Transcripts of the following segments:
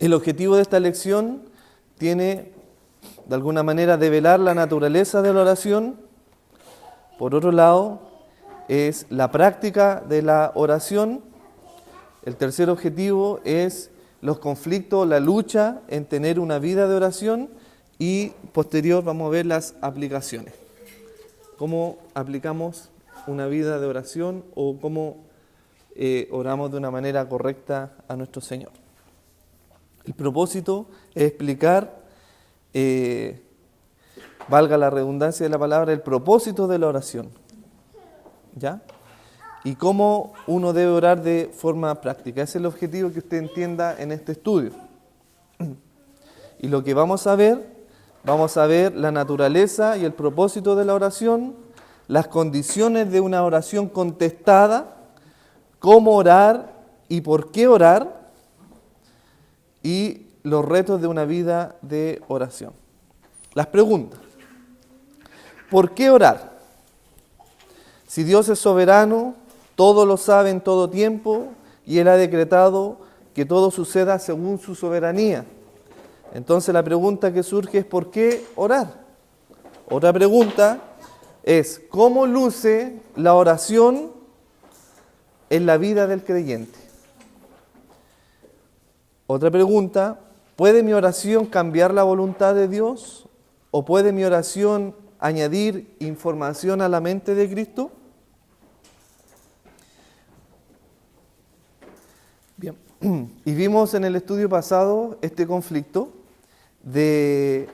El objetivo de esta lección tiene, de alguna manera, develar la naturaleza de la oración. Por otro lado, es la práctica de la oración. El tercer objetivo es los conflictos, la lucha en tener una vida de oración. Y posterior vamos a ver las aplicaciones. Cómo aplicamos una vida de oración o cómo oramos de una manera correcta a nuestro Señor. El propósito es explicar, valga la redundancia de la palabra, el propósito de la oración, ¿ya? Y cómo uno debe orar de forma práctica. Ese es el objetivo que usted entienda en este estudio. Y lo que vamos a ver la naturaleza y el propósito de la oración, las condiciones de una oración contestada, cómo orar y por qué orar, y los retos de una vida de oración. Las preguntas. ¿Por qué orar? Si Dios es soberano, todo lo sabe en todo tiempo, y Él ha decretado que todo suceda según su soberanía. Entonces la pregunta que surge es ¿por qué orar? Otra pregunta es ¿cómo luce la oración en la vida del creyente? Otra pregunta, ¿puede mi oración cambiar la voluntad de Dios? ¿O puede mi oración añadir información a la mente de Cristo? Bien, y vimos en el estudio pasado este conflicto de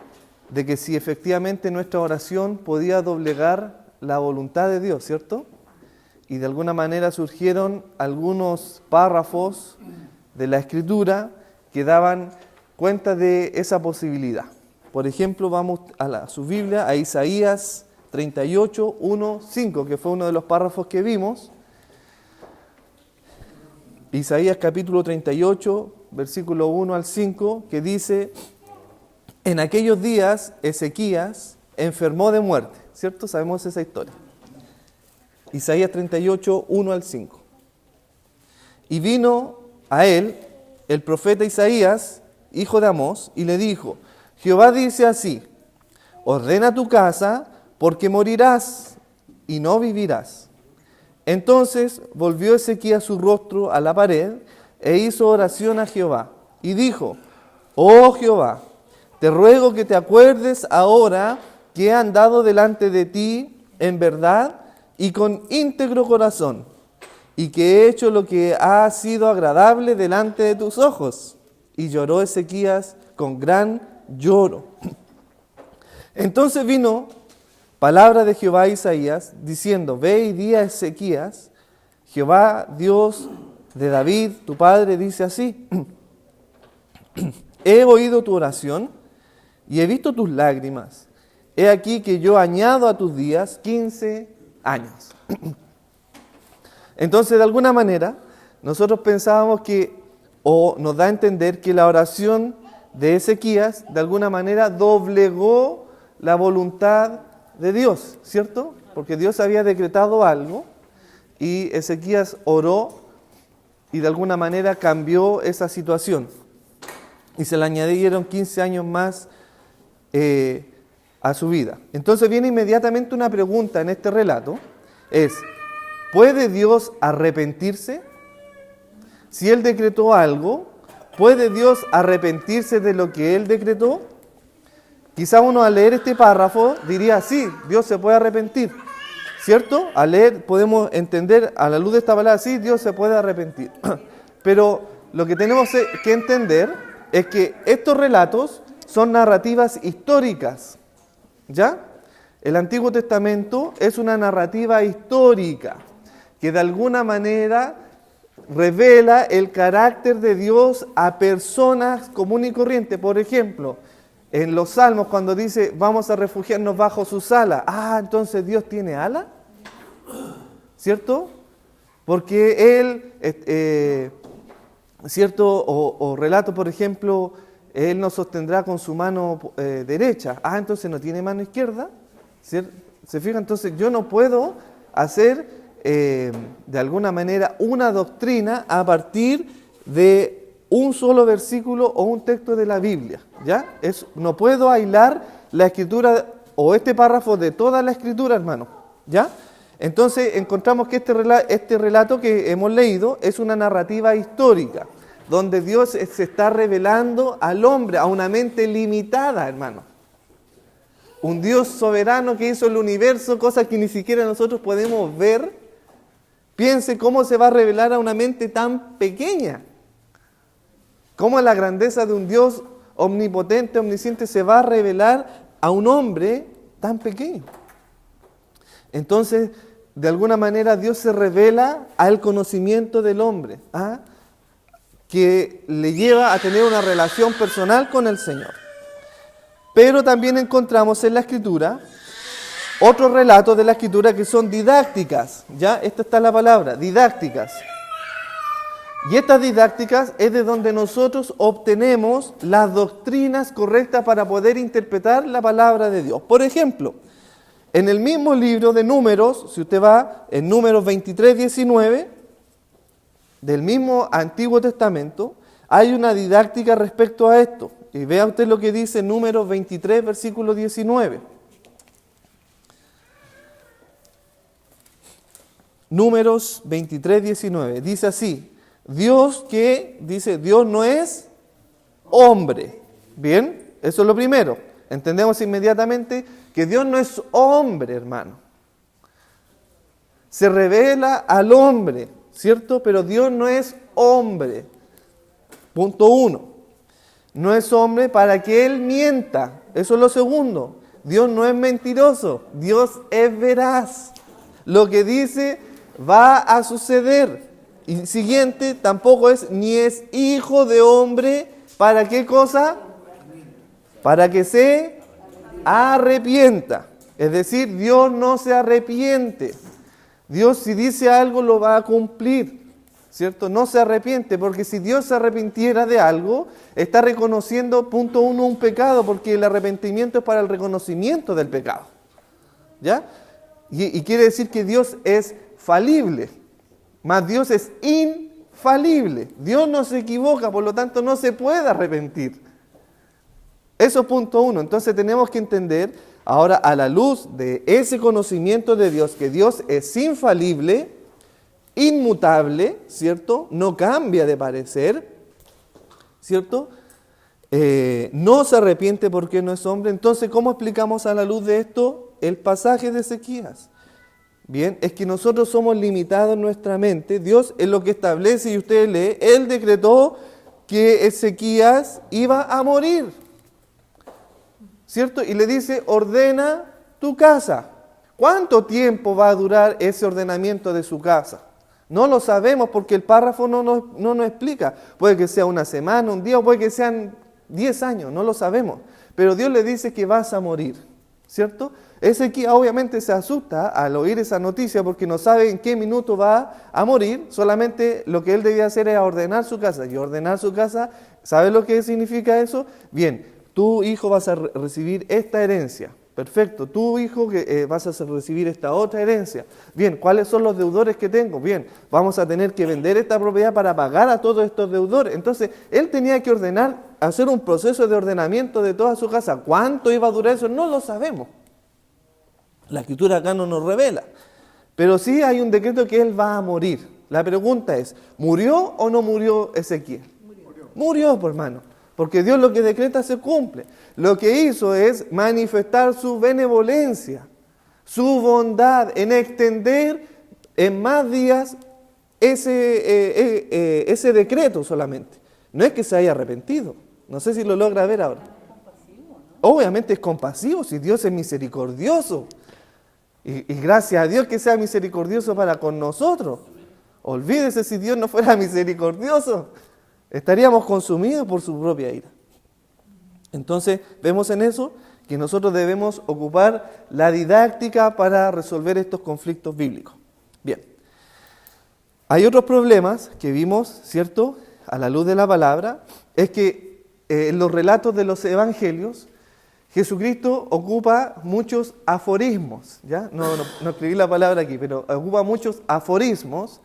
que si efectivamente nuestra oración podía doblegar la voluntad de Dios, ¿cierto? Y de alguna manera surgieron algunos párrafos de la Escritura que daban cuenta de esa posibilidad. Por ejemplo, vamos a su Biblia, a Isaías 38, 1, 5, que fue uno de los párrafos que vimos. Isaías capítulo 38, versículo 1 al 5, que dice: en aquellos días Ezequías enfermó de muerte, ¿cierto? Sabemos esa historia. Isaías 38, 1 al 5. Y vino a él el profeta Isaías, hijo de Amós, y le dijo: Jehová dice así: ordena tu casa, porque morirás y no vivirás. Entonces volvió Ezequías su rostro a la pared e hizo oración a Jehová. Y dijo: oh Jehová, te ruego que te acuerdes ahora que he andado delante de ti en verdad y con íntegro corazón, y que he hecho lo que ha sido agradable delante de tus ojos. Y lloró Ezequías con gran lloro. Entonces vino palabra de Jehová a Isaías, diciendo: ve y di a Ezequías, Jehová Dios de David, tu padre, dice así: he oído tu oración y he visto tus lágrimas. He aquí que yo añado a tus días 15 años. Entonces, de alguna manera, nosotros pensábamos que, o nos da a entender que la oración de Ezequías, de alguna manera, doblegó la voluntad de Dios, ¿cierto? Porque Dios había decretado algo y Ezequías oró y de alguna manera cambió esa situación. Y se le añadieron 15 años más a su vida. Entonces viene inmediatamente una pregunta en este relato, es: ¿puede Dios arrepentirse? Si Él decretó algo, ¿puede Dios arrepentirse de lo que Él decretó? Quizá uno al leer este párrafo diría: sí, Dios se puede arrepentir, ¿cierto? Al leer podemos entender a la luz de esta palabra: sí, Dios se puede arrepentir. Pero lo que tenemos que entender es que estos relatos son narrativas históricas, ¿ya? El Antiguo Testamento es una narrativa histórica que de alguna manera revela el carácter de Dios a personas comunes y corrientes. Por ejemplo, en los Salmos cuando dice: vamos a refugiarnos bajo sus alas. Entonces Dios tiene alas, ¿cierto? Porque Él, ¿cierto? O relato, por ejemplo, Él nos sostendrá con su mano derecha. Entonces no tiene mano izquierda, ¿cierto? ¿Se fija? Entonces yo no puedo hacer de alguna manera una doctrina a partir de un solo versículo o un texto de la Biblia, ¿ya? No puedo aislar la escritura o este párrafo de toda la escritura, hermano, ¿ya? Entonces encontramos que este relato que hemos leído es una narrativa histórica, donde Dios se está revelando al hombre, a una mente limitada, hermano. Un Dios soberano que hizo el universo, cosas que ni siquiera nosotros podemos ver. Piense cómo se va a revelar a una mente tan pequeña. Cómo la grandeza de un Dios omnipotente, omnisciente, se va a revelar a un hombre tan pequeño. Entonces, de alguna manera, Dios se revela al conocimiento del hombre, que le lleva a tener una relación personal con el Señor. Pero también encontramos en la Escritura otros relatos de la Escritura que son didácticas, ¿ya? Esta está la palabra, didácticas. Y estas didácticas es de donde nosotros obtenemos las doctrinas correctas para poder interpretar la palabra de Dios. Por ejemplo, en el mismo libro de Números, si usted va en Números 23, 19, del mismo Antiguo Testamento, hay una didáctica respecto a esto. Y vea usted lo que dice Números 23, versículo 19. Números 23, 19. Dice así: Dios no es hombre. Bien, eso es lo primero. Entendemos inmediatamente que Dios no es hombre, hermano. Se revela al hombre, ¿cierto? Pero Dios no es hombre. Punto 1. No es hombre para que Él mienta. Eso es lo segundo. Dios no es mentiroso. Dios es veraz. Lo que dice va a suceder. Y siguiente, tampoco ni es hijo de hombre. ¿Para qué cosa? Para que se arrepienta. Es decir, Dios no se arrepiente. Dios, si dice algo, lo va a cumplir. ¿Cierto? No se arrepiente, porque si Dios se arrepintiera de algo, está reconociendo, punto 1, un pecado, porque el arrepentimiento es para el reconocimiento del pecado. ¿Ya? Y quiere decir que Dios es falible, mas Dios es infalible. Dios no se equivoca, por lo tanto no se puede arrepentir. Eso es punto 1. Entonces tenemos que entender, ahora a la luz de ese conocimiento de Dios, que Dios es infalible, inmutable, ¿cierto? No cambia de parecer, ¿cierto? No se arrepiente porque no es hombre. Entonces, ¿cómo explicamos a la luz de esto el pasaje de Ezequías? Bien, es que nosotros somos limitados en nuestra mente. Dios es lo que establece, y usted lee, Él decretó que Ezequías iba a morir, ¿cierto? Y le dice, ordena tu casa. ¿Cuánto tiempo va a durar ese ordenamiento de su casa? No lo sabemos porque el párrafo no nos explica. Puede que sea una semana, un día, o puede que sean 10 años, no lo sabemos. Pero Dios le dice que vas a morir, ¿cierto? Ezequías obviamente se asusta al oír esa noticia porque no sabe en qué minuto va a morir. Solamente lo que él debía hacer era ordenar su casa. Y ordenar su casa, ¿sabe lo que significa eso? Bien, tu hijo vas a recibir esta herencia. Perfecto, tu hijo que vas a recibir esta otra herencia. Bien, ¿cuáles son los deudores que tengo? Bien, vamos a tener que vender esta propiedad para pagar a todos estos deudores. Entonces, él tenía que hacer un proceso de ordenamiento de toda su casa. ¿Cuánto iba a durar eso? No lo sabemos. La Escritura acá no nos revela. Pero sí hay un decreto que él va a morir. La pregunta es, ¿murió o no murió Ezequiel? Murió, por hermano. Porque Dios lo que decreta se cumple. Lo que hizo es manifestar su benevolencia, su bondad, en extender en más días ese decreto solamente. No es que se haya arrepentido. No sé si lo logra ver ahora. Obviamente es compasivo, si Dios es misericordioso. Y gracias a Dios que sea misericordioso para con nosotros. Olvídese si Dios no fuera misericordioso. Estaríamos consumidos por su propia ira. Entonces, vemos en eso que nosotros debemos ocupar la didáctica para resolver estos conflictos bíblicos. Bien, hay otros problemas que vimos, ¿cierto?, a la luz de la palabra, es que en los relatos de los evangelios, Jesucristo ocupa muchos aforismos, ¿ya? No escribí la palabra aquí, pero ocupa muchos aforismos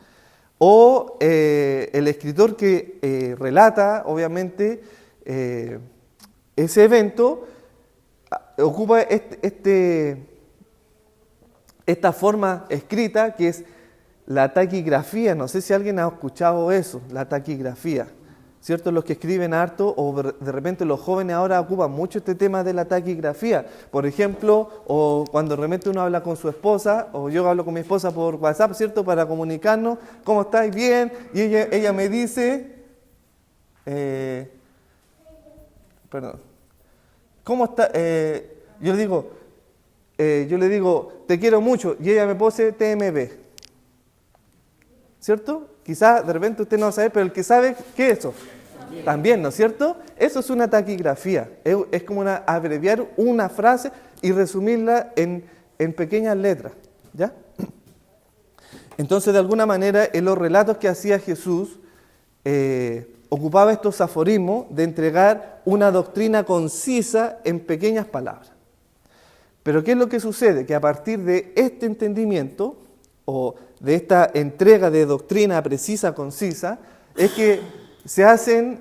O el escritor que relata, obviamente, ese evento, ocupa esta forma escrita que es la taquigrafía. No sé si alguien ha escuchado eso, la taquigrafía, ¿cierto? Los que escriben harto, o de repente los jóvenes ahora ocupan mucho este tema de la taquigrafía. Por ejemplo, o cuando de repente uno habla con su esposa, o yo hablo con mi esposa por WhatsApp, ¿cierto? Para comunicarnos, ¿cómo estáis? Bien. Y ella me dice, perdón, ¿cómo está? Yo le digo, te quiero mucho, y ella me pone TMB, ¿cierto? Quizás de repente usted no va a saber, pero el que sabe, ¿qué es eso? También, ¿no es cierto? Eso es una taquigrafía, es como abreviar una frase y resumirla en pequeñas letras, ¿ya? Entonces, de alguna manera, en los relatos que hacía Jesús, ocupaba estos aforismos de entregar una doctrina concisa en pequeñas palabras. Pero ¿qué es lo que sucede? Que a partir de este entendimiento, o de esta entrega de doctrina precisa, concisa, es que se hacen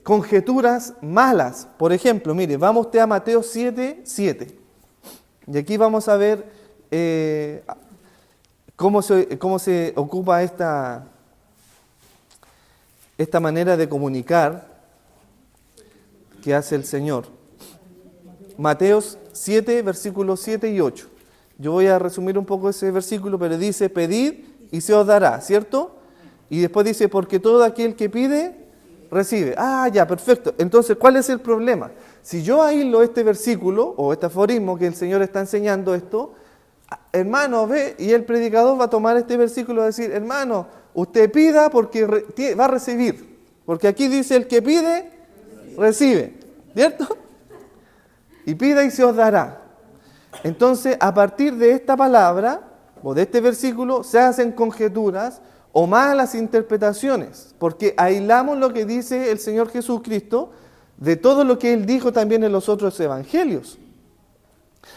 conjeturas malas. Por ejemplo, mire, vamos usted a Mateo 7:7. Y aquí vamos a ver cómo se ocupa esta manera de comunicar que hace el Señor. Mateo 7, versículos 7 y 8. Yo voy a resumir un poco ese versículo, pero dice, pedid y se os dará, ¿cierto? Y después dice, porque todo aquel que pide, recibe. Ah, ya, perfecto. Entonces, ¿cuál es el problema? Si yo aíslo este versículo, o este aforismo que el Señor está enseñando esto, hermano, ve, y el predicador va a tomar este versículo y va a decir, hermano, usted pida porque va a recibir. Porque aquí dice, el que pide, recibe. ¿Cierto? Y pida y se os dará. Entonces, a partir de esta palabra, o de este versículo, se hacen conjeturas o malas interpretaciones, porque aislamos lo que dice el Señor Jesucristo de todo lo que Él dijo también en los otros evangelios.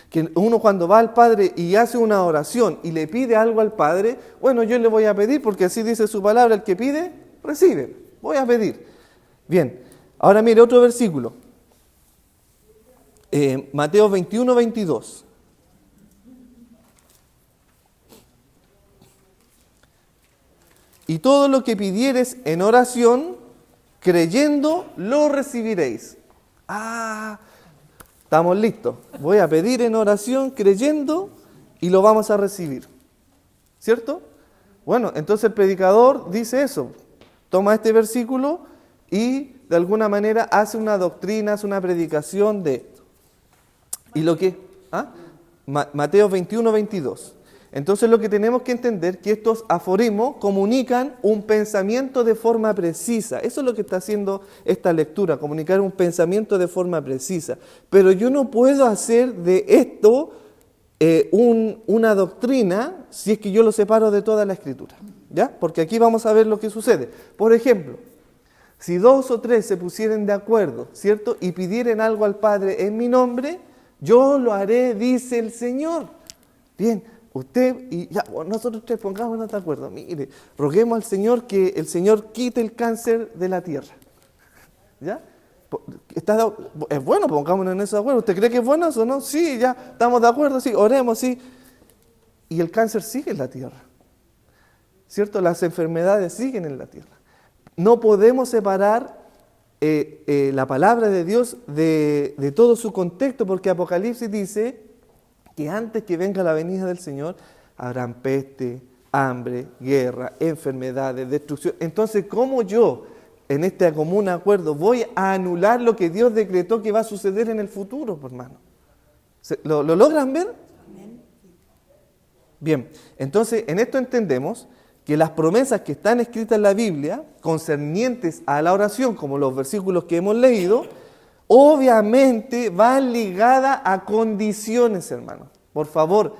Que uno cuando va al Padre y hace una oración y le pide algo al Padre, bueno, yo le voy a pedir, porque así dice su palabra, el que pide, recibe. Voy a pedir. Bien, ahora mire otro versículo. Mateo 21:22. Y todo lo que pidiereis en oración, creyendo, lo recibiréis. Ah, estamos listos. Voy a pedir en oración, creyendo, y lo vamos a recibir. ¿Cierto? Bueno, entonces el predicador dice eso. Toma este versículo y de alguna manera hace una doctrina, hace una predicación de esto. ¿Y lo que? Mateo 21:22. Entonces lo que tenemos que entender es que estos aforismos comunican un pensamiento de forma precisa. Eso es lo que está haciendo esta lectura, comunicar un pensamiento de forma precisa. Pero yo no puedo hacer de esto una doctrina si es que yo lo separo de toda la Escritura, ¿ya? Porque aquí vamos a ver lo que sucede. Por ejemplo, si 2 o 3 se pusieren de acuerdo, ¿cierto? Y pidieren algo al Padre en mi nombre, yo lo haré, dice el Señor. Bien. Usted y ya, nosotros tres pongámonos de acuerdo. Mire, roguemos al Señor que el Señor quite el cáncer de la tierra. ¿Ya? Es bueno, pongámonos en eso de acuerdo. ¿Usted cree que es bueno eso, no? Sí, ya, estamos de acuerdo, sí, oremos, sí. Y el cáncer sigue en la tierra. ¿Cierto? Las enfermedades siguen en la tierra. No podemos separar la palabra de Dios de todo su contexto, porque Apocalipsis dice que antes que venga la venida del Señor, habrán peste, hambre, guerra, enfermedades, destrucción. Entonces, ¿cómo yo, en este común acuerdo, voy a anular lo que Dios decretó que va a suceder en el futuro, hermano? ¿Lo logran ver? Bien, entonces, en esto entendemos que las promesas que están escritas en la Biblia, concernientes a la oración, como los versículos que hemos leído, obviamente van ligadas a condiciones, hermano. Por favor,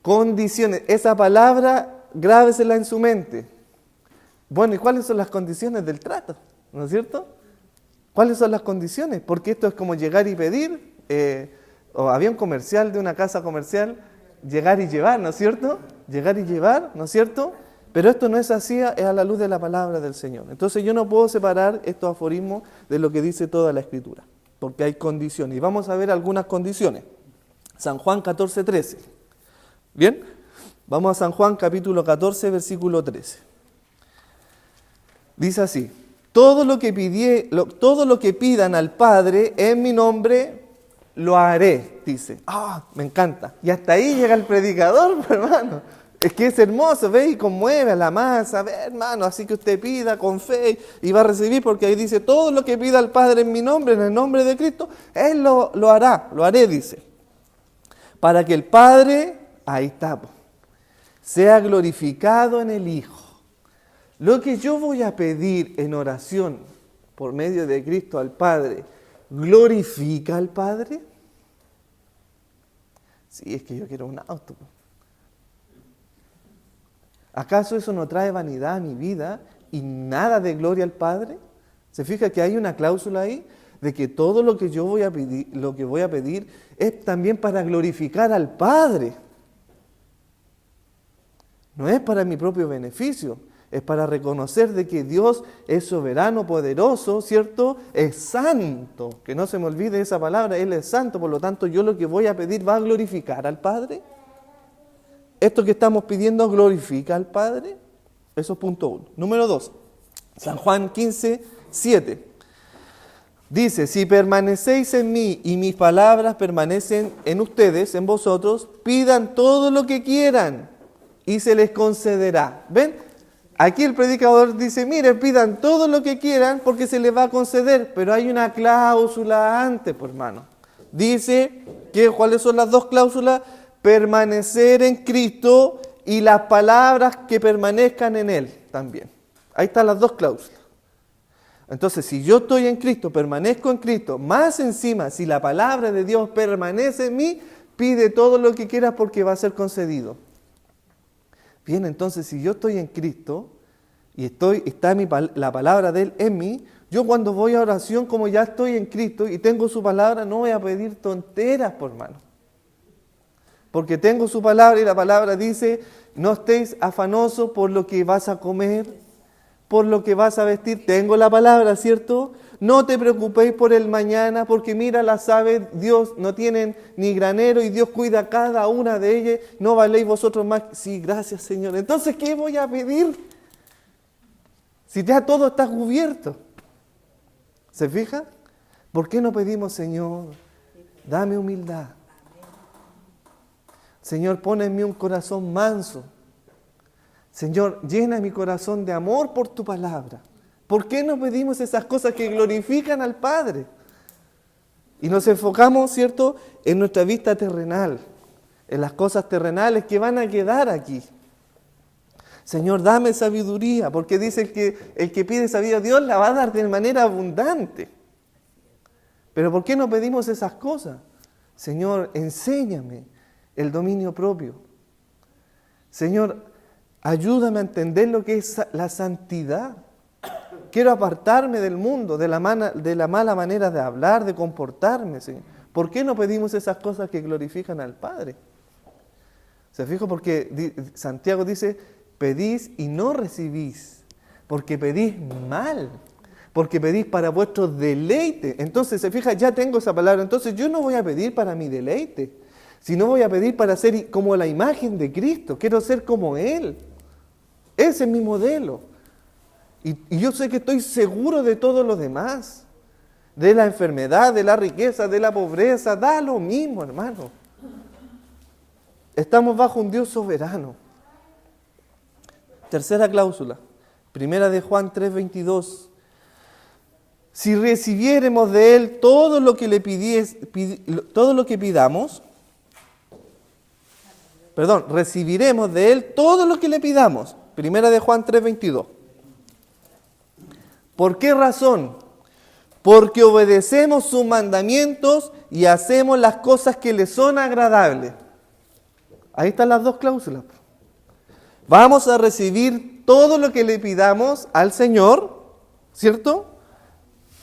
condiciones. Esa palabra, grábesela en su mente. Bueno, ¿y cuáles son las condiciones del trato? ¿No es cierto? ¿Cuáles son las condiciones? Porque esto es como llegar y pedir. O había un comercial de una casa comercial, llegar y llevar, ¿no es cierto? Llegar y llevar, ¿no es cierto? Pero esto no es así, es a la luz de la palabra del Señor. Entonces yo no puedo separar estos aforismos de lo que dice toda la Escritura, porque hay condiciones. Y vamos a ver algunas condiciones. San Juan 14:13. ¿Bien? Vamos a San Juan capítulo 14, versículo 13. Dice así: todo lo que pidan al Padre en mi nombre, lo haré, dice. Me encanta. Y hasta ahí llega el predicador, hermano. Es que es hermoso, ve, y conmueve a la masa, ve, hermano, así que usted pida con fe y va a recibir, porque ahí dice, todo lo que pida al Padre en mi nombre, en el nombre de Cristo, Él lo hará, lo haré, dice. Para que el Padre, ahí está, sea glorificado en el Hijo. Lo que yo voy a pedir en oración por medio de Cristo al Padre, ¿glorifica al Padre? Sí, es que yo quiero un auto. ¿Acaso eso no trae vanidad a mi vida y nada de gloria al Padre? ¿Se fija que hay una cláusula ahí de que todo lo que yo voy a pedir es también para glorificar al Padre? No es para mi propio beneficio, es para reconocer de que Dios es soberano, poderoso, ¿cierto? Es santo, que no se me olvide esa palabra, Él es santo, por lo tanto yo lo que voy a pedir va a glorificar al Padre. ¿Esto que estamos pidiendo glorifica al Padre? Eso es punto 1. Número 2, San Juan 15:7. Dice, si permanecéis en mí y mis palabras permanecen en ustedes, en vosotros, pidan todo lo que quieran y se les concederá. ¿Ven? Aquí el predicador dice, miren, pidan todo lo que quieran porque se les va a conceder, pero hay una cláusula antes, pues, hermano. Dice, ¿cuáles son las dos cláusulas? Permanecer en Cristo y las palabras que permanezcan en Él también. Ahí están las dos cláusulas. Entonces, si yo estoy en Cristo, permanezco en Cristo, más encima, si la palabra de Dios permanece en mí, pide todo lo que quieras porque va a ser concedido. Bien, entonces, si yo estoy en Cristo y está la palabra de Él en mí, yo cuando voy a oración, como ya estoy en Cristo y tengo su palabra, no voy a pedir tonteras, por hermano. Porque tengo su palabra y la palabra dice, no estéis afanosos por lo que vas a comer, por lo que vas a vestir. Tengo la palabra, ¿cierto? No te preocupéis por el mañana, porque mira las aves, Dios no tienen ni granero y Dios cuida cada una de ellas. ¿No valéis vosotros más? Sí, gracias, Señor. Entonces, ¿qué voy a pedir? Si ya todo está cubierto. ¿Se fija? ¿Por qué no pedimos, Señor, dame humildad? Señor, pon en mí un corazón manso. Señor, llena mi corazón de amor por tu palabra. ¿Por qué no pedimos esas cosas que glorifican al Padre? Y nos enfocamos, ¿cierto?, en nuestra vista terrenal, en las cosas terrenales que van a quedar aquí. Señor, dame sabiduría, porque dice el que pide sabiduría, Dios la va a dar de manera abundante. Pero ¿por qué no pedimos esas cosas? Señor, enséñame el dominio propio. Señor, ayúdame a entender lo que es la santidad. Quiero apartarme del mundo, de la mala manera de hablar, de comportarme, Señor. ¿Por qué no pedimos esas cosas que glorifican al Padre? ¿Se fija? Porque Santiago dice, pedís y no recibís, porque pedís mal, porque pedís para vuestro deleite. Entonces, se fija, ya tengo esa palabra, entonces yo no voy a pedir para mi deleite, sino voy a pedir para ser como la imagen de Cristo. Quiero ser como Él. Ese es mi modelo. Y yo sé que estoy seguro de todo lo demás. De la enfermedad, de la riqueza, de la pobreza. Da lo mismo, hermano. Estamos bajo un Dios soberano. Tercera cláusula. Primera de Juan 3:22. Si recibiéremos de Él todo lo que pidamos, recibiremos de Él todo lo que le pidamos. Primera de Juan 3:22. ¿Por qué razón? Porque obedecemos sus mandamientos y hacemos las cosas que le son agradables. Ahí están las dos cláusulas. Vamos a recibir todo lo que le pidamos al Señor, ¿cierto?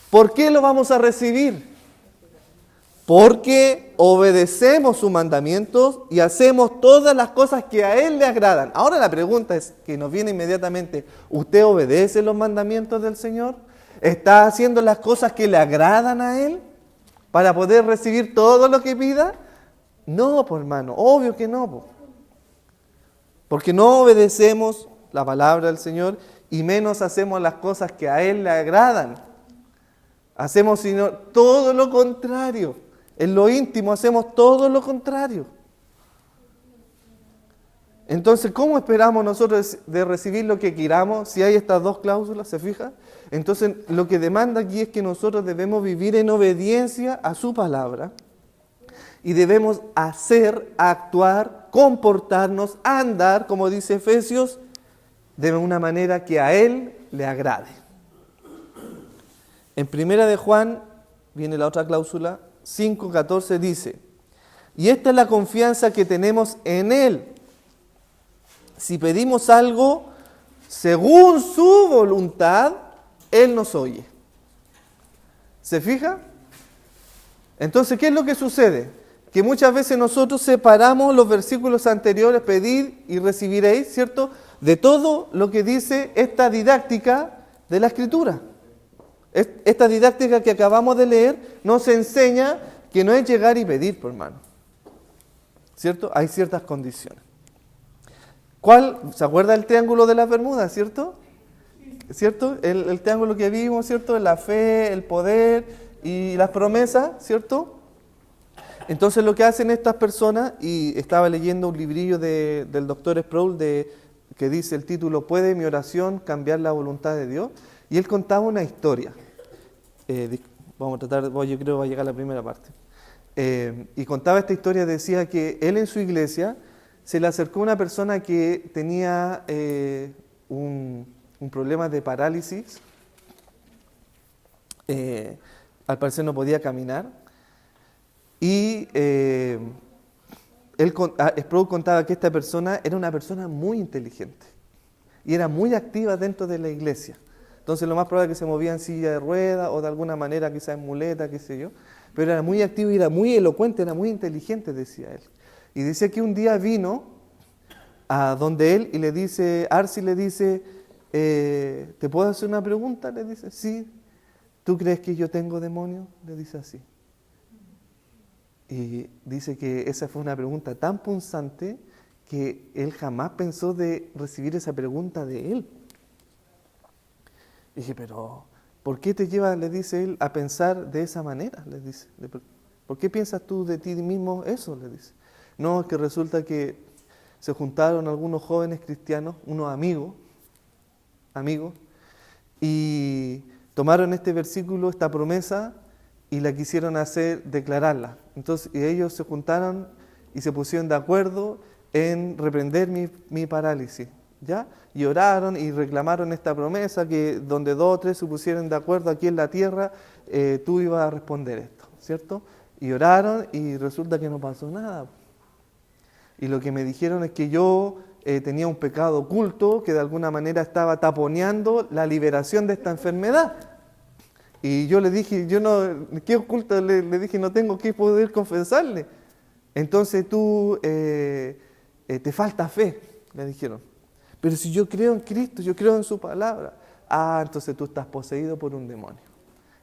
¿Por qué lo vamos a recibir? porque obedecemos sus mandamientos y hacemos todas las cosas que a Él le agradan. Ahora la pregunta es que nos viene inmediatamente, ¿usted obedece los mandamientos del Señor? ¿Está haciendo las cosas que le agradan a Él para poder recibir todo lo que pida? No, pues hermano, obvio que no, pues. Porque no obedecemos la palabra del Señor y menos hacemos las cosas que a Él le agradan. Hacemos sino todo lo contrario. En lo íntimo hacemos todo lo contrario. Entonces, ¿cómo esperamos nosotros de recibir lo que queramos si hay estas dos cláusulas? ¿Se fija? Entonces, lo que demanda aquí es que nosotros debemos vivir en obediencia a su palabra y debemos hacer, actuar, comportarnos, andar, como dice Efesios, de una manera que a Él le agrade. En Primera de Juan, viene la otra cláusula, 5:14 dice, y esta es la confianza que tenemos en Él. Si pedimos algo según su voluntad, Él nos oye. ¿Se fija? Entonces, ¿qué es lo que sucede? Que muchas veces nosotros separamos los versículos anteriores, pedid y recibiréis, ¿cierto?, de todo lo que dice esta didáctica de la Escritura. Esta didáctica que acabamos de leer nos enseña que no es llegar y pedir, por hermano. ¿Cierto? Hay ciertas condiciones. ¿Cuál? ¿Se acuerda del triángulo de las Bermudas, cierto? ¿Cierto? El triángulo que vimos, ¿cierto? La fe, el poder y las promesas, ¿cierto? Entonces lo que hacen estas personas, y estaba leyendo un librillo del doctor Sproul que dice el título, ¿puede mi oración cambiar la voluntad de Dios? Y él contaba una historia. Vamos a tratar, yo creo que va a llegar a la primera parte. Y contaba esta historia, decía que él en su iglesia se le acercó una persona que tenía un problema de parálisis. Al parecer no podía caminar. Y Sproul contaba que esta persona era una persona muy inteligente y era muy activa dentro de la iglesia. Entonces lo más probable es que se movía en silla de ruedas o de alguna manera quizás en muleta, qué sé yo. Pero era muy activo y era muy elocuente, era muy inteligente, decía él. Y decía que un día vino a donde él y le dice, Arsi le dice, ¿te puedo hacer una pregunta? Le dice, sí. ¿Tú crees que yo tengo demonios? Le dice así. Y dice que esa fue una pregunta tan punzante que él jamás pensó de recibir esa pregunta de él. Y dije, pero ¿por qué te lleva, le dice él, a pensar de esa manera? Le dice, ¿por qué piensas tú de ti mismo eso? Le dice. No, es que resulta que se juntaron algunos jóvenes cristianos, unos amigos, y tomaron este versículo, esta promesa, y la quisieron declararla. Entonces ellos se juntaron y se pusieron de acuerdo en reprender mi parálisis, ¿ya? Y oraron y reclamaron esta promesa que donde 2 o 3 se pusieran de acuerdo aquí en la tierra, tú ibas a responder esto, ¿cierto? Y oraron y resulta que no pasó nada. Y lo que me dijeron es que yo tenía un pecado oculto que de alguna manera estaba taponeando la liberación de esta enfermedad. Y yo le dije, ¿qué oculto? Le dije, no tengo que poder confesarle. Entonces tú, te falta fe, le dijeron. Pero si yo creo en Cristo, yo creo en su palabra. Entonces tú estás poseído por un demonio.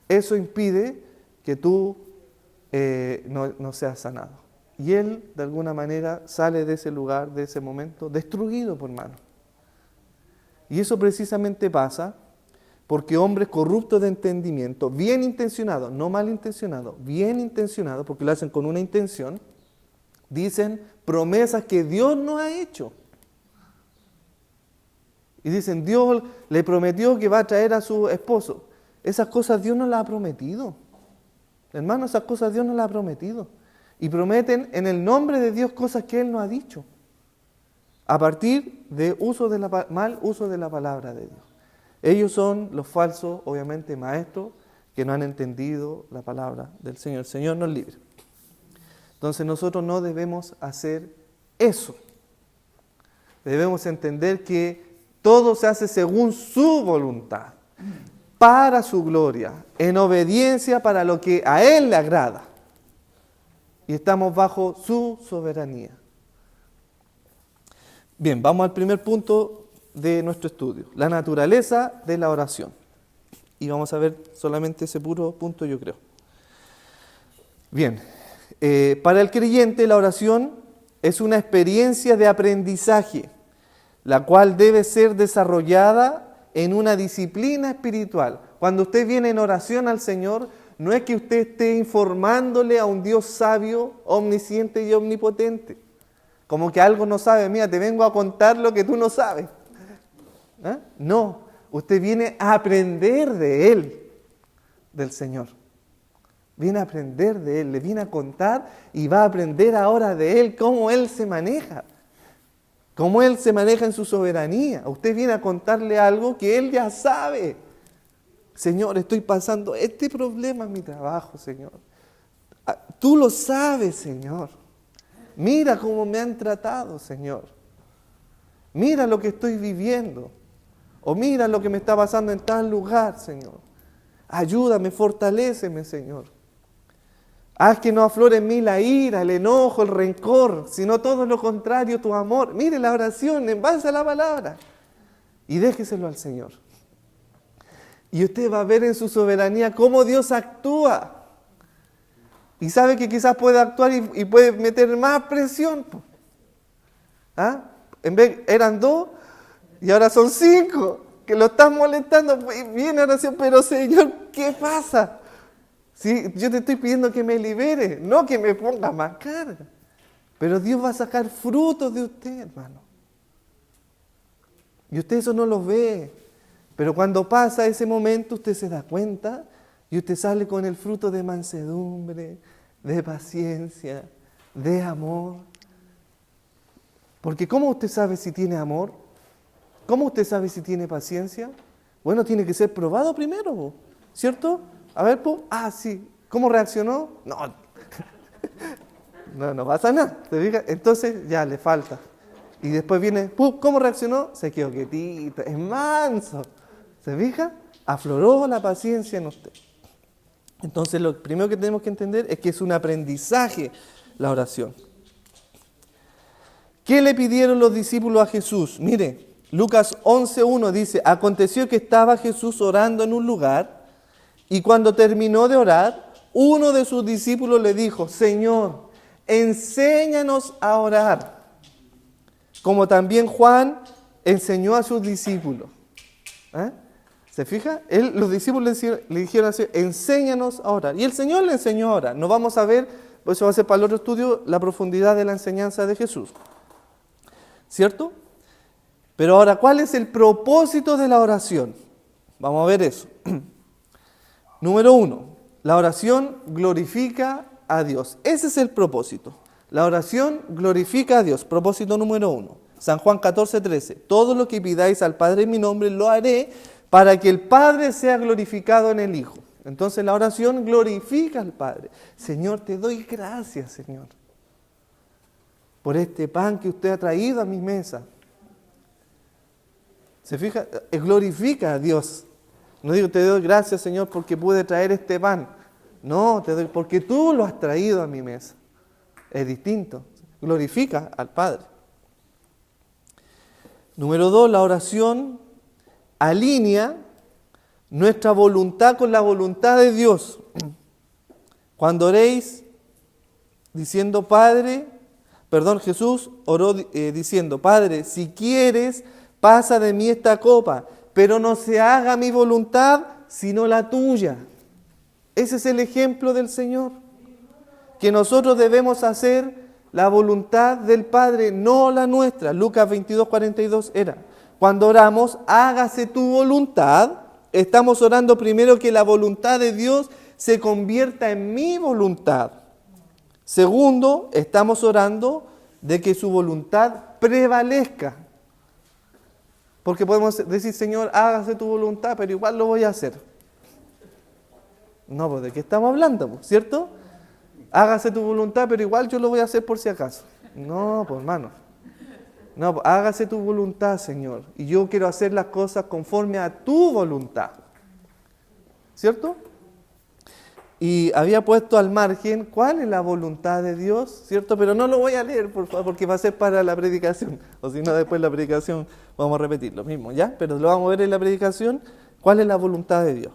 Eso impide que tú no seas sanado. Y él, de alguna manera, sale de ese lugar, de ese momento, destruido, por hermano. Y eso precisamente pasa porque hombres corruptos de entendimiento, bien intencionados, no mal intencionados, bien intencionados, porque lo hacen con una intención, dicen promesas que Dios no ha hecho. Y dicen, Dios le prometió que va a traer a su esposo. Esas cosas Dios no las ha prometido. Hermano, esas cosas Dios no las ha prometido. Y prometen en el nombre de Dios cosas que Él no ha dicho. A partir de mal uso de la palabra de Dios. Ellos son los falsos, obviamente, maestros que no han entendido la palabra del Señor. El Señor nos libre. Entonces nosotros no debemos hacer eso. Debemos entender que todo se hace según su voluntad, para su gloria, en obediencia para lo que a Él le agrada. y estamos bajo su soberanía. Bien, vamos al primer punto de nuestro estudio, la naturaleza de la oración. Y vamos a ver solamente ese puro punto, yo creo. Bien, para el creyente la oración es una experiencia de aprendizaje, la cual debe ser desarrollada en una disciplina espiritual. Cuando usted viene en oración al Señor, no es que usted esté informándole a un Dios sabio, omnisciente y omnipotente. Como que algo no sabe, mira, te vengo a contar lo que tú no sabes. ¿Ah? No, usted viene a aprender de Él, del Señor. Viene a aprender de Él, le viene a contar y va a aprender ahora de Él cómo Él se maneja. Cómo Él se maneja en su soberanía. Usted viene a contarle algo que Él ya sabe. Señor, estoy pasando este problema en mi trabajo, Señor. Tú lo sabes, Señor. Mira cómo me han tratado, Señor. Mira lo que estoy viviendo. O mira lo que me está pasando en tal lugar, Señor. Ayúdame, fortaléceme, Señor. Haz que no aflore en mí la ira, el enojo, el rencor, sino todo lo contrario, tu amor. Mire la oración en base a la palabra. Y déjeselo al Señor. Y usted va a ver en su soberanía cómo Dios actúa. Y sabe que quizás puede actuar y puede meter más presión. ¿Ah? En vez eran 2 y ahora son 5 que lo están molestando. Viene oración, pero Señor, ¿qué pasa? Sí, yo te estoy pidiendo que me libere, no que me ponga más carga. Pero Dios va a sacar frutos de usted, hermano. Y usted eso no lo ve. Pero cuando pasa ese momento, usted se da cuenta y usted sale con el fruto de mansedumbre, de paciencia, de amor. Porque ¿cómo usted sabe si tiene amor? ¿Cómo usted sabe si tiene paciencia? Bueno, tiene que ser probado primero, ¿cierto? A ver, sí. ¿Cómo reaccionó? No pasa nada. ¿Te fijas? Entonces ya le falta. Y después viene, ¿cómo reaccionó? Se quedó quietito, es manso. ¿Se fija? Afloró la paciencia en usted. Entonces lo primero que tenemos que entender es que es un aprendizaje la oración. ¿Qué le pidieron los discípulos a Jesús? Mire, Lucas 11:1 dice, aconteció que estaba Jesús orando en un lugar y cuando terminó de orar, uno de sus discípulos le dijo, Señor, enséñanos a orar, como también Juan enseñó a sus discípulos. ¿Eh? ¿Se fija? Los discípulos le dijeron así, enséñanos a orar. Y el Señor le enseñó a orar. No vamos a ver, pues eso va a ser para el otro estudio, la profundidad de la enseñanza de Jesús. ¿Cierto? Pero ahora, ¿cuál es el propósito de la oración? Vamos a ver eso. Número 1, la oración glorifica a Dios. Ese es el propósito. La oración glorifica a Dios. Propósito número 1. San Juan 14:13. Todo lo que pidáis al Padre en mi nombre lo haré para que el Padre sea glorificado en el Hijo. Entonces la oración glorifica al Padre. Señor, te doy gracias, Señor, por este pan que usted ha traído a mi mesa. ¿Se fija? Glorifica a Dios. No digo te doy gracias, Señor, porque pude traer este pan. No, te doy porque tú lo has traído a mi mesa. Es distinto. Glorifica al Padre. Número 2, la oración alinea nuestra voluntad con la voluntad de Dios. Cuando oréis diciendo Jesús oró diciendo, Padre, si quieres, pasa de mí esta copa, pero no se haga mi voluntad, sino la tuya. Ese es el ejemplo del Señor. Que nosotros debemos hacer la voluntad del Padre, no la nuestra. Lucas 22:42 era. Cuando oramos, hágase tu voluntad, estamos orando primero que la voluntad de Dios se convierta en mi voluntad. Segundo, estamos orando de que su voluntad prevalezca. Porque podemos decir, Señor, hágase tu voluntad, pero igual lo voy a hacer. No, pues ¿de qué estamos hablando? ¿Cierto? Hágase tu voluntad, pero igual yo lo voy a hacer por si acaso. No, pues hermano. No, pues, hágase tu voluntad, Señor. Y yo quiero hacer las cosas conforme a tu voluntad. ¿Cierto? y había puesto al margen cuál es la voluntad de Dios, ¿cierto? Pero no lo voy a leer, por favor, porque va a ser para la predicación, o si no, después la predicación vamos a repetir lo mismo, ¿ya? Pero lo vamos a ver en la predicación, cuál es la voluntad de Dios,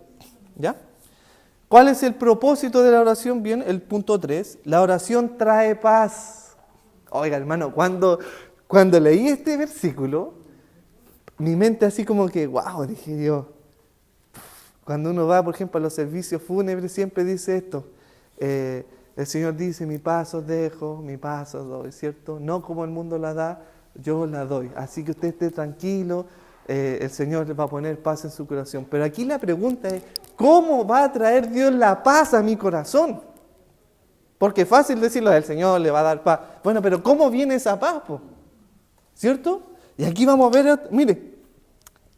¿ya? ¿Cuál es el propósito de la oración? Bien, el punto 3, la oración trae paz. Oiga, hermano, cuando leí este versículo, mi mente así como que, wow, dije yo. Cuando uno va, por ejemplo, a los servicios fúnebres, siempre dice esto. El Señor dice, mi paz os dejo, mi paz os doy, ¿cierto? No como el mundo la da, yo la doy. Así que usted esté tranquilo, el Señor le va a poner paz en su corazón. Pero aquí la pregunta es, ¿cómo va a traer Dios la paz a mi corazón? Porque es fácil decirlo, el Señor le va a dar paz. Bueno, pero ¿cómo viene esa paz, po? ¿Cierto? Y aquí vamos a ver, mire,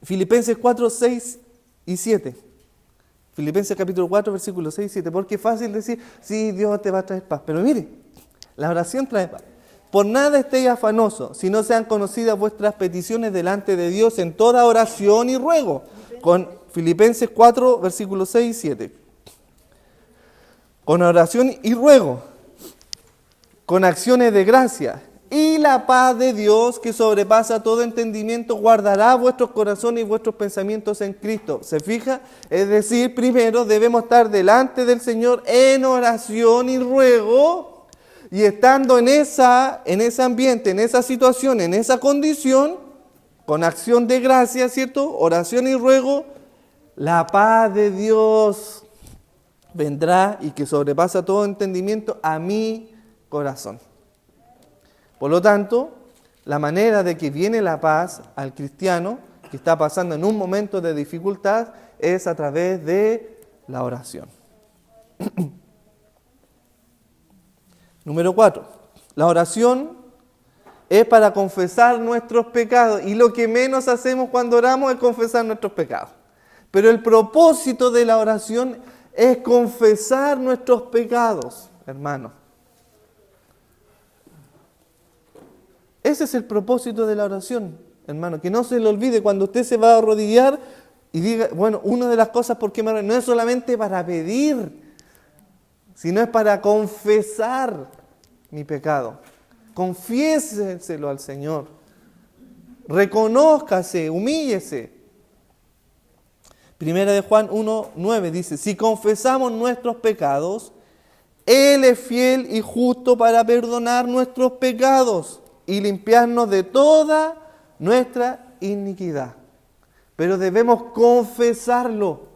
Filipenses 4, 6 y 7. Filipenses capítulo 4, versículos 6 y 7. Porque es fácil decir, sí, Dios te va a traer paz. Pero mire, la oración trae paz. Por nada estéis afanosos, si no sean conocidas vuestras peticiones delante de Dios en toda oración y ruego. Con Filipenses 4, versículos 6 y 7. Con oración y ruego, con acciones de gracia. Y la paz de Dios, que sobrepasa todo entendimiento, guardará vuestros corazones y vuestros pensamientos en Cristo. ¿Se fija? Es decir, primero debemos estar delante del Señor en oración y ruego, y estando en ese ambiente, en esa situación, en esa condición, con acción de gracia, ¿cierto? Oración y ruego, la paz de Dios vendrá y que sobrepasa todo entendimiento a mi corazón. Por lo tanto, la manera de que viene la paz al cristiano que está pasando en un momento de dificultad es a través de la oración. Número 4. La oración es para confesar nuestros pecados. Y lo que menos hacemos cuando oramos es confesar nuestros pecados. Pero el propósito de la oración es confesar nuestros pecados, hermanos. Ese es el propósito de la oración, hermano. Que no se le olvide cuando usted se va a arrodillar y diga, bueno, una de las cosas por qué me arrodillo no es solamente para pedir, sino es para confesar mi pecado. Confiésenselo al Señor. Reconózcase, humíllese. Primera de Juan 1:9 dice, si confesamos nuestros pecados, Él es fiel y justo para perdonar nuestros pecados y limpiarnos de toda nuestra iniquidad. Pero debemos confesarlo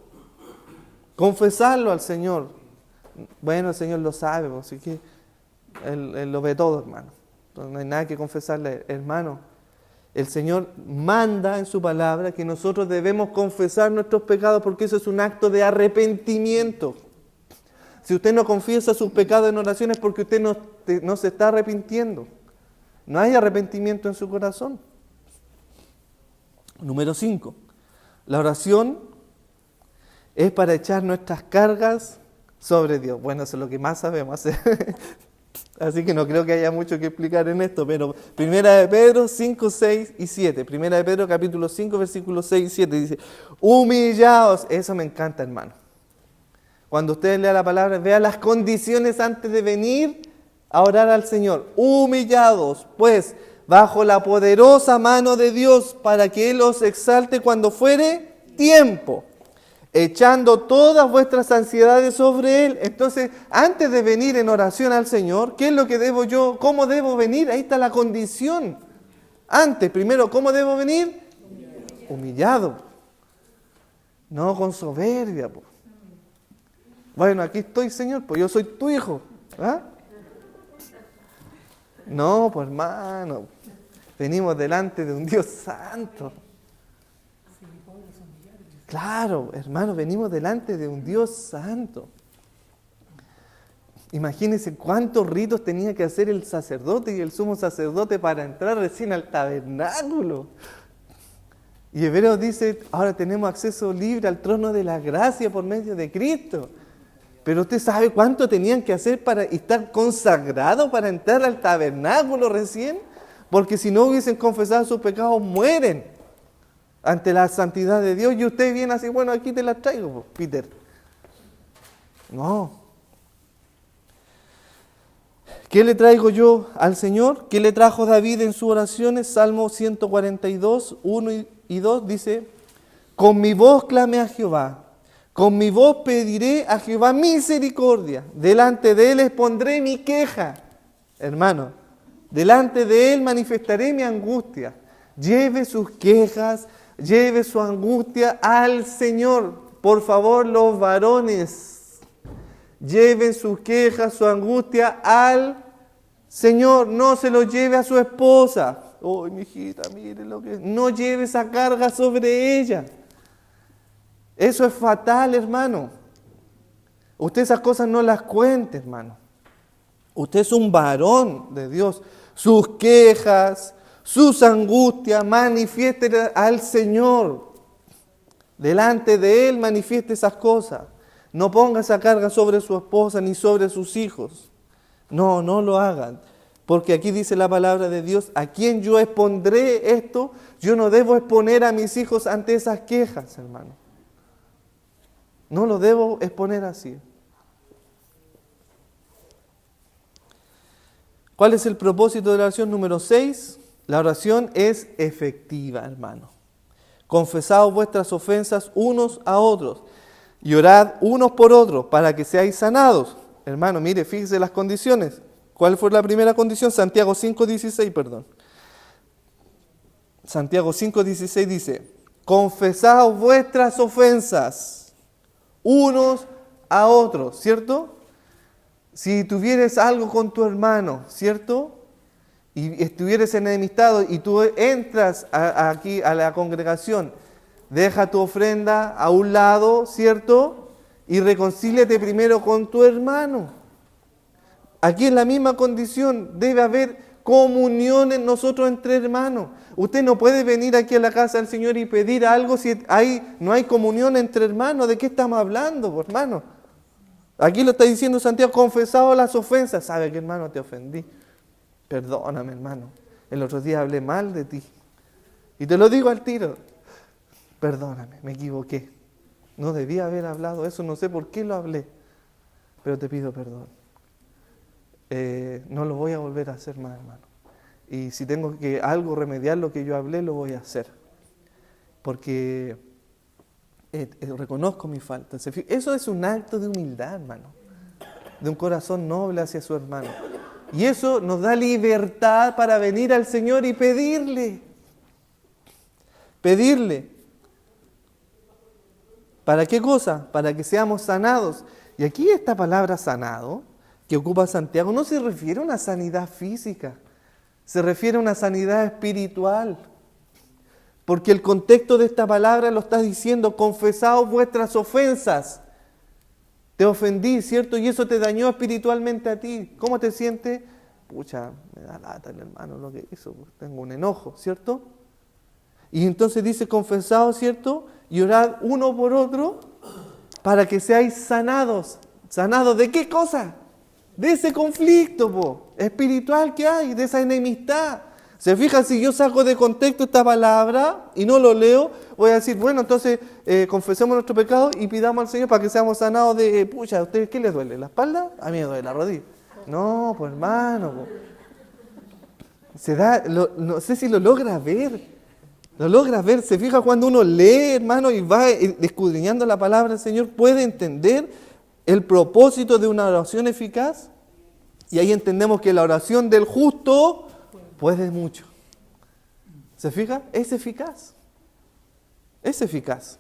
al Señor. Bueno, el Señor lo sabe, así que Él lo ve todo, hermano. Entonces, no hay nada que confesarle, hermano. El Señor manda en su palabra que nosotros debemos confesar nuestros pecados porque eso es un acto de arrepentimiento. Si usted no confiesa sus pecados en oración es porque usted no se está arrepintiendo. No hay arrepentimiento en su corazón. Número 5. La oración es para echar nuestras cargas sobre Dios. Bueno, eso es lo que más sabemos hacer. Así que no creo que haya mucho que explicar en esto, pero Primera de Pedro 5, 6 y 7. Primera de Pedro capítulo 5, versículos 6 y 7 dice, humillaos. Eso me encanta, hermano. Cuando usted lea la palabra, vea las condiciones antes de venir a orar al Señor. Humillados, pues, bajo la poderosa mano de Dios, para que Él os exalte cuando fuere tiempo, echando todas vuestras ansiedades sobre Él. Entonces, antes de venir en oración al Señor, ¿qué es lo que debo yo? ¿Cómo debo venir? Ahí está la condición. Antes, primero, ¿cómo debo venir? Humillado. No con soberbia. Po. Bueno, aquí estoy, Señor, pues yo soy tu hijo. ¿Ah? No, pues hermano, venimos delante de un Dios santo. Claro, hermano, venimos delante de un Dios santo. Imagínense cuántos ritos tenía que hacer el sacerdote y el sumo sacerdote para entrar recién al tabernáculo. Y Hebreos dice, ahora tenemos acceso libre al trono de la gracia por medio de Cristo. Pero usted sabe cuánto tenían que hacer para estar consagrados para entrar al tabernáculo recién. Porque si no hubiesen confesado sus pecados, mueren ante la santidad de Dios. Y usted viene así, bueno, aquí te la traigo, Peter. No. ¿Qué le traigo yo al Señor? ¿Qué le trajo David en sus oraciones? Salmo 142, 1 y 2 dice: con mi voz clamé a Jehová, con mi voz pediré a Jehová misericordia, delante de él expondré mi queja. Hermano, delante de él manifestaré mi angustia. Lleve sus quejas, lleve su angustia al Señor. Por favor, los varones, lleven sus quejas, su angustia al Señor. No se lo lleve a su esposa. Oh, mi hijita, mire lo que... No lleve esa carga sobre ella. Eso es fatal, hermano. Usted esas cosas no las cuente, hermano. Usted es un varón de Dios. Sus quejas, sus angustias, manifieste al Señor. Delante de Él manifieste esas cosas. No ponga esa carga sobre su esposa ni sobre sus hijos. No, no lo hagan. Porque aquí dice la palabra de Dios: ¿a quién yo expondré esto? Yo no debo exponer a mis hijos ante esas quejas, hermano. No lo debo exponer así. ¿Cuál es el propósito de la oración número 6? La oración es efectiva, hermano. Confesaos vuestras ofensas unos a otros y orad unos por otros para que seáis sanados. Hermano, mire, fíjese las condiciones. ¿Cuál fue la primera condición? Santiago 5:16, perdón. Santiago 5:16 dice: confesaos vuestras ofensas unos a otros, ¿cierto? Si tuvieres algo con tu hermano, ¿cierto? Y estuvieres enemistado y tú entras aquí a la congregación, deja tu ofrenda a un lado, ¿cierto? Y reconcíliate primero con tu hermano. Aquí es la misma condición, debe haber comunión en nosotros entre hermanos. Usted no puede venir aquí a la casa del Señor y pedir algo si no hay comunión entre hermanos. ¿De qué estamos hablando, hermano? Aquí lo está diciendo Santiago: confesado las ofensas. ¿Sabe qué, hermano? Te ofendí. Perdóname, hermano. El otro día hablé mal de ti. Y te lo digo al tiro. Perdóname, me equivoqué. No debía haber hablado eso, no sé por qué lo hablé. Pero te pido perdón. No lo voy a volver a hacer más, hermano. Y si tengo que algo remediar lo que yo hablé, lo voy a hacer. Porque reconozco mi falta. Eso es un acto de humildad, hermano. De un corazón noble hacia su hermano. Y eso nos da libertad para venir al Señor y pedirle. Pedirle. ¿Para qué cosa? Para que seamos sanados. Y aquí esta palabra sanado que ocupa Santiago no se refiere a una sanidad física. Se refiere a una sanidad espiritual. Porque el contexto de esta palabra lo está diciendo: confesaos vuestras ofensas. Te ofendí, ¿cierto? Y eso te dañó espiritualmente a ti. ¿Cómo te sientes? Pucha, me da lata el hermano lo que hizo. Tengo un enojo, ¿cierto? Y entonces dice: confesaos, ¿cierto? Y orad uno por otro para que seáis sanados. ¿Sanados de qué cosa? De ese conflicto espiritual que hay, de esa enemistad. ¿Se fijan? Si yo saco de contexto esta palabra y no lo leo, voy a decir: bueno, entonces confesemos nuestro pecado y pidamos al Señor para que seamos sanados de... Pucha, ¿a ustedes qué les duele? ¿La espalda? A mí me duele la rodilla. No, pues hermano. No sé si lo logras ver. Lo logras ver. Se fija cuando uno lee, hermano, y va escudriñando la palabra del Señor, puede entender el propósito de una oración eficaz. Y ahí entendemos que la oración del justo puede mucho. ¿Se fija? Es eficaz. Es eficaz.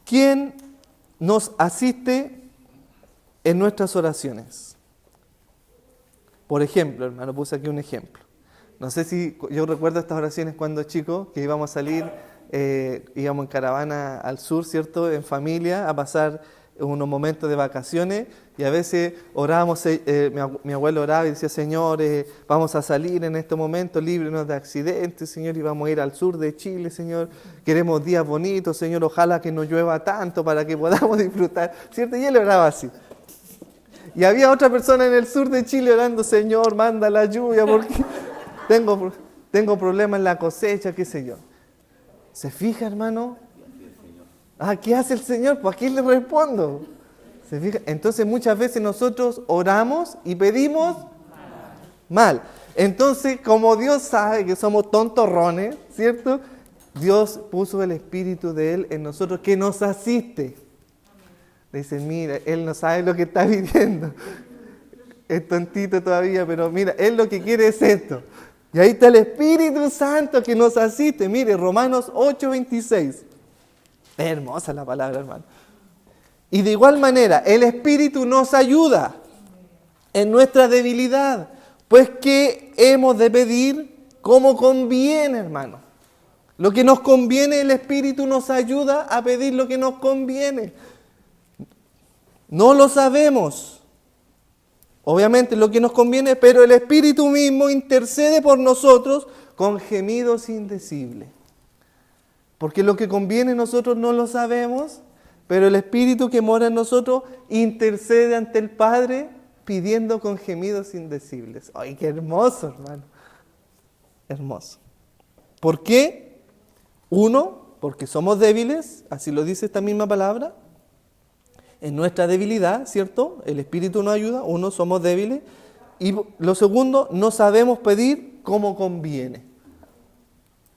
¿Quién nos asiste en nuestras oraciones? Por ejemplo, hermano, puse aquí un ejemplo. No sé si yo recuerdo estas oraciones cuando chico, que íbamos a salir, íbamos en caravana al sur, ¿cierto? En familia, a pasar unos momentos de vacaciones, y a veces orábamos, mi abuelo oraba y decía: Señor, vamos a salir en este momento, líbranos de accidentes, Señor, y vamos a ir al sur de Chile, Señor, queremos días bonitos, Señor, ojalá que no llueva tanto para que podamos disfrutar, ¿cierto? Y él oraba así. Y había otra persona en el sur de Chile orando: Señor, manda la lluvia porque tengo problemas en la cosecha, qué sé yo. ¿Se fija, hermano? ¿Qué hace el Señor? Pues ¿a quién le respondo? ¿Se fija? Entonces muchas veces nosotros oramos y pedimos mal. Entonces, como Dios sabe que somos tontorrones, ¿cierto? Dios puso el Espíritu de Él en nosotros que nos asiste. Dice, mira, Él no sabe lo que está pidiendo. Es tontito todavía, pero mira, Él lo que quiere es esto. Y ahí está el Espíritu Santo que nos asiste. Mire, Romanos 8:26. Es hermosa la palabra, hermano. Y de igual manera, el Espíritu nos ayuda en nuestra debilidad. Pues que hemos de pedir como conviene, hermano. Lo que nos conviene, el Espíritu nos ayuda a pedir lo que nos conviene. No lo sabemos, obviamente lo que nos conviene, pero el Espíritu mismo intercede por nosotros con gemidos indecibles. Porque lo que conviene nosotros no lo sabemos, pero el Espíritu que mora en nosotros intercede ante el Padre pidiendo con gemidos indecibles. ¡Ay, qué hermoso, hermano! Hermoso. ¿Por qué? Uno, porque somos débiles, así lo dice esta misma palabra. En nuestra debilidad, ¿cierto? El Espíritu nos ayuda, uno, somos débiles. Y lo segundo, no sabemos pedir como conviene.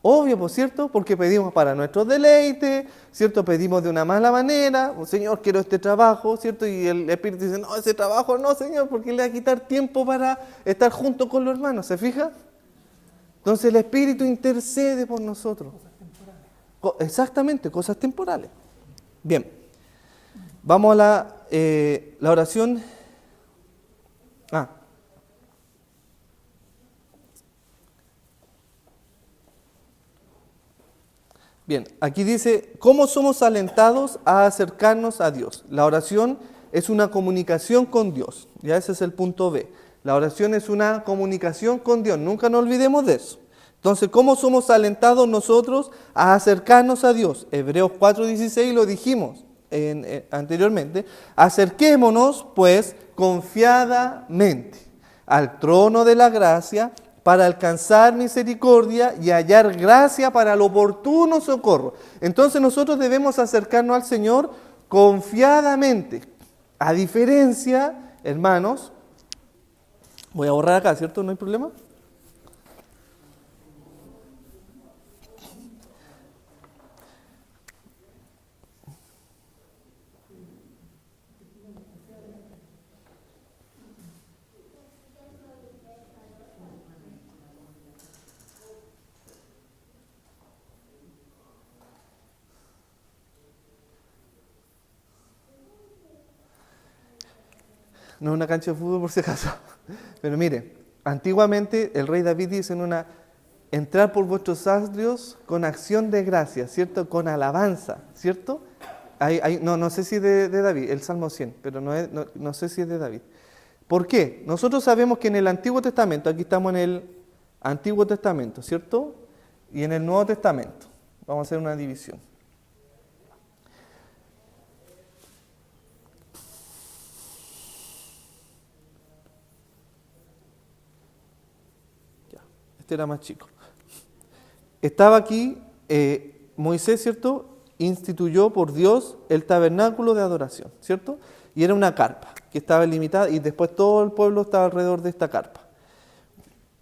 Obvio, por cierto, porque pedimos para nuestros deleites, ¿cierto? Pedimos de una mala manera, Señor, quiero este trabajo, ¿cierto? Y el Espíritu dice, no, ese trabajo no, Señor, porque le va a quitar tiempo para estar junto con los hermanos, ¿se fija? Entonces el Espíritu intercede por nosotros. Exactamente, cosas temporales. Bien, vamos a la oración. Bien, aquí dice, ¿cómo somos alentados a acercarnos a Dios? La oración es una comunicación con Dios. Ya ese es el punto B. La oración es una comunicación con Dios. Nunca nos olvidemos de eso. Entonces, ¿cómo somos alentados nosotros a acercarnos a Dios? Hebreos 4:16 lo dijimos anteriormente. Acerquémonos, pues, confiadamente al trono de la gracia para alcanzar misericordia y hallar gracia para el oportuno socorro. Entonces nosotros debemos acercarnos al Señor confiadamente. A diferencia, hermanos, voy a borrar acá, ¿cierto? ¿No hay problema? No es una cancha de fútbol por si acaso. Pero mire, antiguamente el rey David dice entrar por vuestros atrios con acción de gracia, ¿cierto? Con alabanza, ¿cierto? No sé si es de David, el Salmo 100, pero no sé si es de David. ¿Por qué? Nosotros sabemos que en el Antiguo Testamento, aquí estamos en el Antiguo Testamento, ¿cierto? Y en el Nuevo Testamento. Vamos a hacer una división. Era más chico. Estaba aquí, Moisés, ¿cierto? Instituyó por Dios el tabernáculo de adoración, ¿cierto? Y era una carpa que estaba limitada y después todo el pueblo estaba alrededor de esta carpa.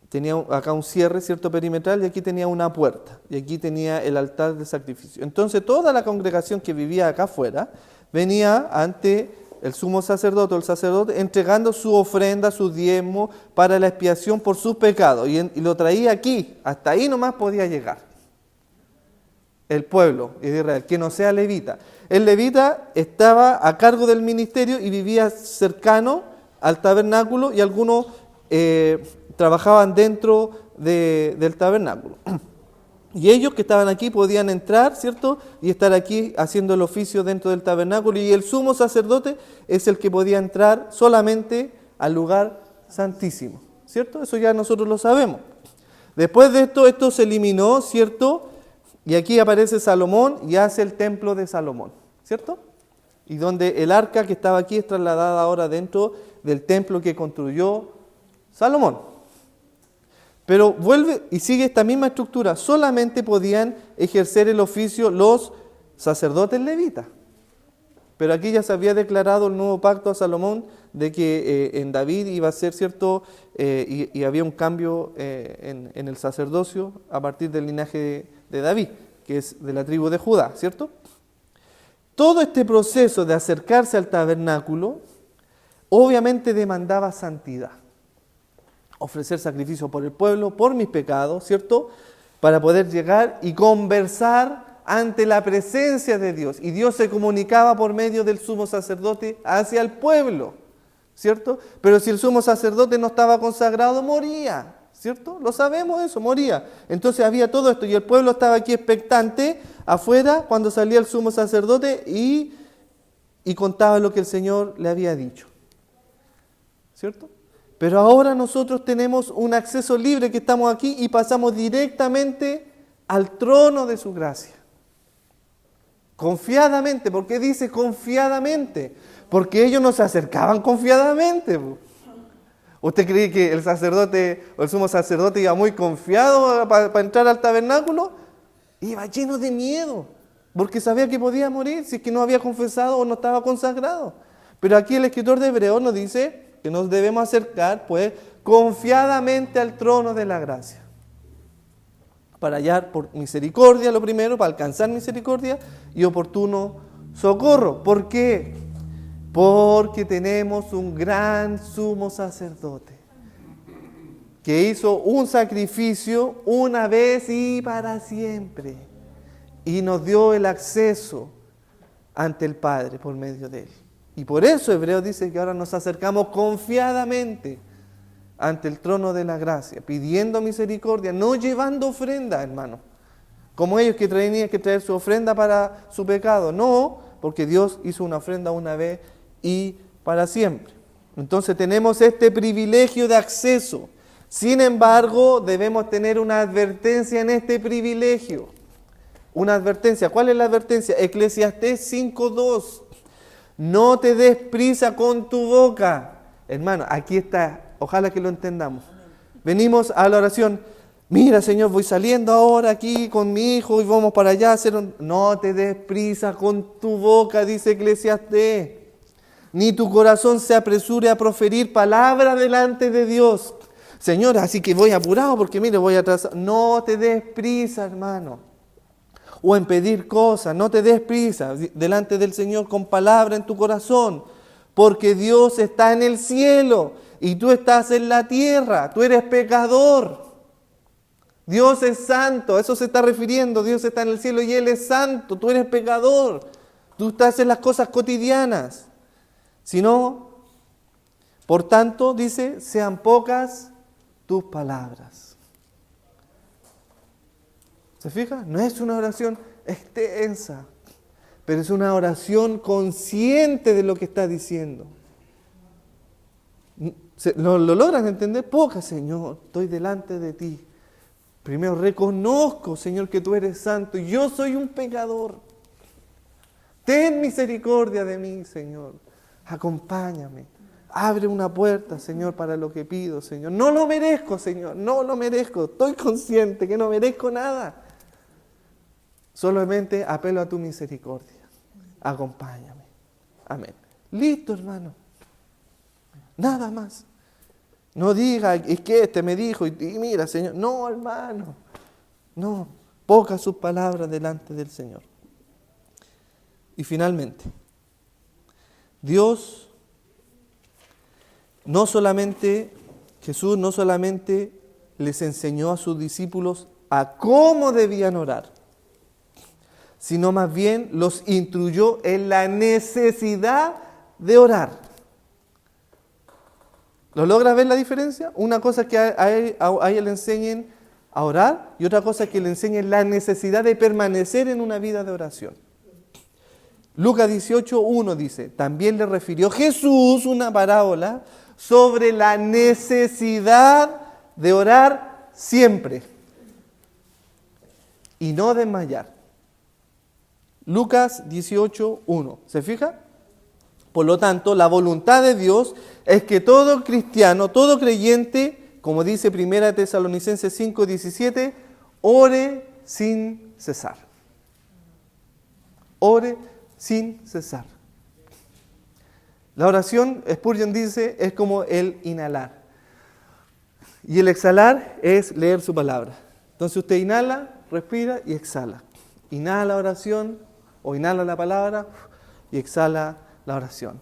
Tenía acá un cierre, ¿cierto? Perimetral, y aquí tenía una puerta y aquí tenía el altar de sacrificio. Entonces toda la congregación que vivía acá afuera venía ante el sumo sacerdote o el sacerdote entregando su ofrenda, su diezmo para la expiación por sus pecados y lo traía aquí, hasta ahí nomás podía llegar el pueblo de Israel, que no sea levita. El levita estaba a cargo del ministerio y vivía cercano al tabernáculo y algunos trabajaban dentro del tabernáculo. Y ellos que estaban aquí podían entrar, ¿cierto? Y estar aquí haciendo el oficio dentro del tabernáculo. Y el sumo sacerdote es el que podía entrar solamente al lugar santísimo, ¿cierto? Eso ya nosotros lo sabemos. Después de esto se eliminó, ¿cierto? Y aquí aparece Salomón y hace el templo de Salomón, ¿cierto? Y donde el arca que estaba aquí es trasladada ahora dentro del templo que construyó Salomón. Pero vuelve y sigue esta misma estructura. Solamente podían ejercer el oficio los sacerdotes levitas. Pero aquí ya se había declarado el nuevo pacto a Salomón de que en David iba a ser cierto, y había un cambio en el sacerdocio a partir del linaje de David, que es de la tribu de Judá, ¿cierto? Todo este proceso de acercarse al tabernáculo obviamente demandaba santidad. Ofrecer sacrificio por el pueblo, por mis pecados, ¿cierto? Para poder llegar y conversar ante la presencia de Dios. Y Dios se comunicaba por medio del sumo sacerdote hacia el pueblo, ¿cierto? Pero si el sumo sacerdote no estaba consagrado, moría, ¿cierto? Lo sabemos eso, moría. Entonces había todo esto y el pueblo estaba aquí expectante afuera cuando salía el sumo sacerdote y contaba lo que el Señor le había dicho, ¿cierto? Pero ahora nosotros tenemos un acceso libre que estamos aquí y pasamos directamente al trono de su gracia. Confiadamente, ¿por qué dice confiadamente? Porque ellos no se acercaban confiadamente. ¿Usted cree que el sacerdote o el sumo sacerdote iba muy confiado para entrar al tabernáculo? Iba lleno de miedo, porque sabía que podía morir si es que no había confesado o no estaba consagrado. Pero aquí el escritor de Hebreos nos dice que nos debemos acercar, pues, confiadamente al trono de la gracia. Para hallar por misericordia, lo primero, para alcanzar misericordia y oportuno socorro. ¿Por qué? Porque tenemos un gran sumo sacerdote que hizo un sacrificio una vez y para siempre y nos dio el acceso ante el Padre por medio de él. Y por eso Hebreos dice que ahora nos acercamos confiadamente ante el trono de la gracia, pidiendo misericordia, no llevando ofrenda, hermano, como ellos que tenían que traer su ofrenda para su pecado. No, porque Dios hizo una ofrenda una vez y para siempre. Entonces tenemos este privilegio de acceso. Sin embargo, debemos tener una advertencia en este privilegio. Una advertencia. ¿Cuál es la advertencia? Eclesiastés 5:2. No te des prisa con tu boca. Hermano, aquí está. Ojalá que lo entendamos. Venimos a la oración. Mira, Señor, voy saliendo ahora aquí con mi hijo y vamos para allá a hacer un... No te des prisa con tu boca, dice Eclesiastés. Ni tu corazón se apresure a proferir palabra delante de Dios. Señor, así que voy apurado porque mire, voy atrasado. No te des prisa, hermano. O en pedir cosas, no te des prisa delante del Señor con palabra en tu corazón. Porque Dios está en el cielo y tú estás en la tierra. Tú eres pecador. Dios es santo, a eso se está refiriendo. Dios está en el cielo y Él es santo. Tú eres pecador. Tú estás en las cosas cotidianas. Si no, por tanto, dice, sean pocas tus palabras. ¿Se fija? No es una oración extensa, pero es una oración consciente de lo que está diciendo. ¿Lo logran entender? Poca, Señor, estoy delante de ti. Primero reconozco, Señor, que tú eres santo y yo soy un pecador. Ten misericordia de mí, Señor. Acompáñame. Abre una puerta, Señor, para lo que pido, Señor. No lo merezco, Señor, no lo merezco. Estoy consciente que no merezco nada. Solamente apelo a tu misericordia. Acompáñame. Amén. Listo, hermano. Nada más. No diga, es que este me dijo, y mira, Señor. No, hermano. No. Pocas sus palabras delante del Señor. Y finalmente, Jesús no solamente les enseñó a sus discípulos a cómo debían orar, sino más bien los instruyó en la necesidad de orar. ¿Lo logra ver la diferencia? Una cosa es que a ella le enseñen a orar y otra cosa es que le enseñen la necesidad de permanecer en una vida de oración. Lucas 18:1 dice, también le refirió Jesús una parábola sobre la necesidad de orar siempre y no desmayar. Lucas 18:1. ¿Se fija? Por lo tanto, la voluntad de Dios es que todo cristiano, todo creyente, como dice 1 Tesalonicenses 5:17, ore sin cesar. Ore sin cesar. La oración, Spurgeon dice, es como el inhalar. Y el exhalar es leer su palabra. Entonces usted inhala, respira y exhala. Inhala la oración o inhala la palabra y exhala la oración.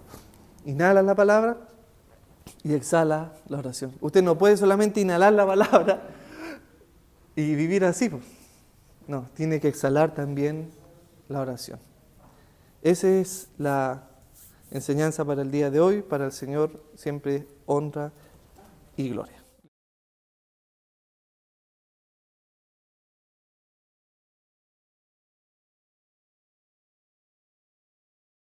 Inhala la palabra y exhala la oración. Usted no puede solamente inhalar la palabra y vivir así. No, tiene que exhalar también la oración. Esa es la enseñanza para el día de hoy. Para el Señor siempre honra y gloria.